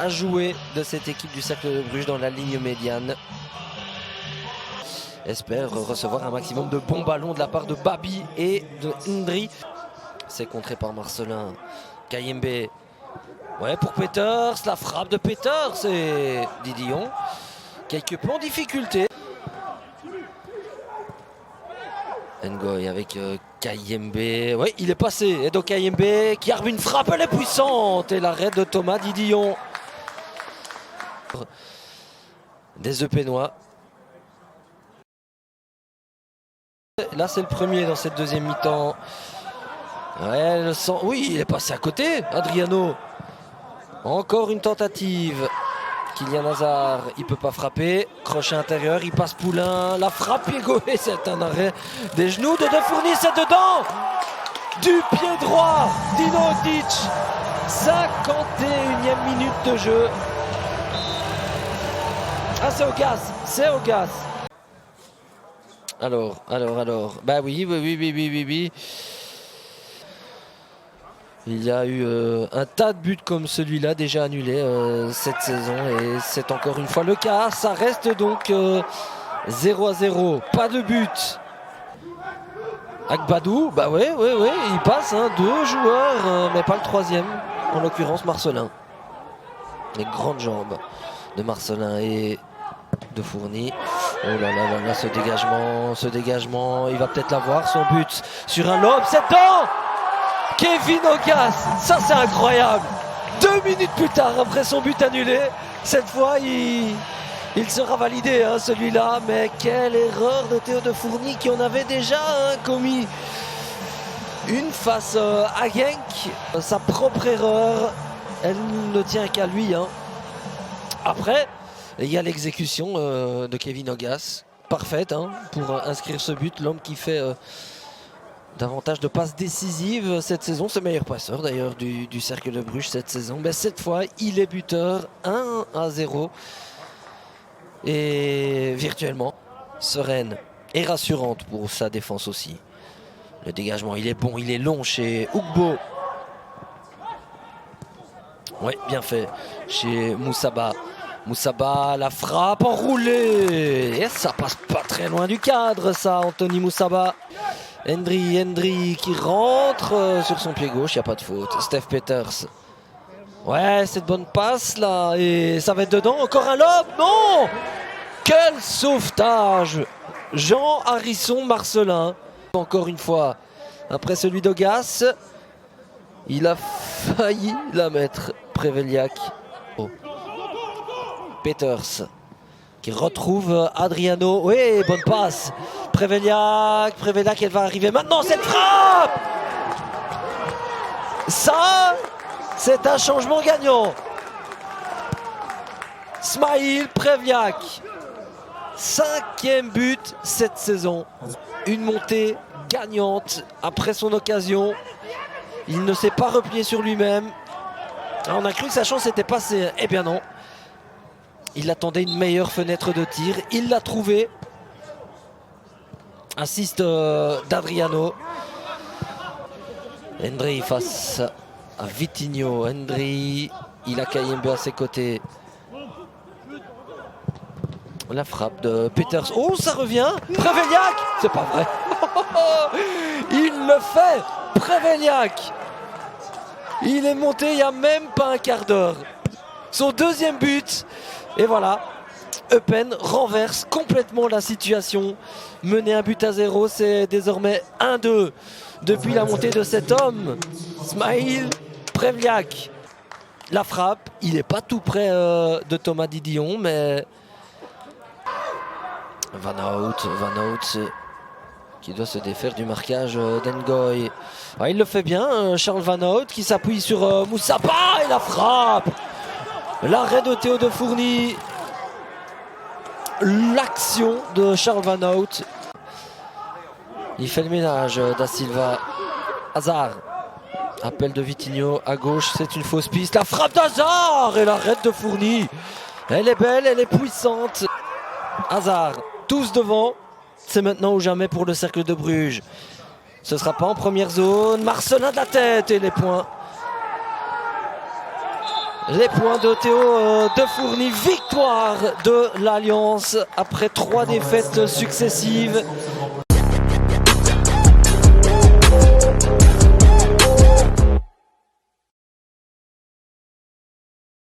à jouer de cette équipe du Cercle de Bruges dans la ligne médiane. Espère recevoir un maximum de bons ballons de la part de Babi et de Ndri. C'est contré par Marcelin. Kayembe. Ouais, pour Peters, la frappe de Peters et Didion. Quelque peu en difficulté. Ngoy avec Kayembe. Oui, il est passé. Edo Kayembe qui arme une frappe, elle est puissante. Et l'arrêt de Thomas Didion. Des Epénois. Là, c'est le premier dans cette deuxième mi-temps. Ouais, le sang. Oui, il est passé à côté. Adriano. Encore une tentative. Kylian Hazard, il ne peut pas frapper. Crochet intérieur, il passe Poulain. La frappe pied gauche, c'est un arrêt des genoux de De Fourny, c'est dedans. Du pied droit, Dino Odic. 51e minute de jeu. Ah, c'est au gaz, c'est au gaz. Alors. Bah oui. Il y a eu un tas de buts comme celui-là déjà annulés cette saison et c'est encore une fois le cas. Ça reste donc 0-0, pas de but. Agbadou, bah ouais, il passe, hein, 2 joueurs, mais pas le troisième, en l'occurrence Marcelin. Les grandes jambes de Marcelin et de Fourny. Oh là, ce dégagement, il va peut-être l'avoir, son but sur un lob, c'est dedans. Kevin Ogas, ça c'est incroyable. 2 minutes plus tard, après son but annulé, cette fois il sera validé, hein, celui-là. Mais quelle erreur de Théo de Fourny qui en avait déjà commis une face à Genk. Sa propre erreur, elle ne tient qu'à lui. Hein. Après, il y a l'exécution de Kevin Ogas, parfaite hein, pour inscrire ce but. L'homme qui fait... davantage de passes décisives cette saison. C'est le meilleur passeur d'ailleurs du Cercle de Bruges cette saison. Mais cette fois, il est buteur 1-0. Et virtuellement, sereine et rassurante pour sa défense aussi. Le dégagement, il est bon, il est long chez Ugbo. Oui, bien fait chez Moussaba. Moussaba, la frappe enroulée. Et ça passe pas très loin du cadre, ça, Anthony Moussaba. Ndri qui rentre sur son pied gauche, il n'y a pas de faute. Steph Peters. Ouais, cette bonne passe là. Et ça va être dedans. Encore un lob. Non. Quel sauvetage. Jean Harrison Marcelin. Encore une fois, après celui d'Ogas, il a failli la mettre. Preveliak. Oh. Peters qui retrouve Adriano. Oui, bonne passe. Preveliak, elle va arriver maintenant, cette frappe. Ça, c'est un changement gagnant. Smail Preveliak, 5e but cette saison. Une montée gagnante après son occasion. Il ne s'est pas replié sur lui-même. On a cru que sa chance était passée. Eh bien non. Il attendait une meilleure fenêtre de tir. Il l'a trouvée. Assist d'Adriano. Ndri face à Vitinho. Ndri, il a Kayembe à ses côtés. La frappe de Peters. Oh, ça revient. Preveliak. C'est pas vrai. Il le fait. Preveliak. Il est monté il n'y a même pas un quart d'heure. Son 2e but. Et voilà. Eupen renverse complètement la situation. Mener 1-0, c'est désormais 1-2 depuis la montée de cet homme. Smail Preveliak. La frappe, il n'est pas tout près de Thomas Didion, mais Van Hout qui doit se défaire du marquage d'Ngoy. Ah, il le fait bien, Charles Van Hout qui s'appuie sur Moussaba et la frappe. L'arrêt de Théo de Fourny. L'action de Charles Van Hout. Il fait le ménage Da Silva. Hazard. Appel de Vitinho à gauche, c'est une fausse piste. La frappe d'Hazard et l'arrêt de Fourny. Elle est belle, elle est puissante. Hazard, tous devant. C'est maintenant ou jamais pour le Cercle de Bruges. Ce ne sera pas en première zone. Marcelin de la tête et les points. Les points de Théo de Fourny, victoire de l'Alliance après 3 défaites successives.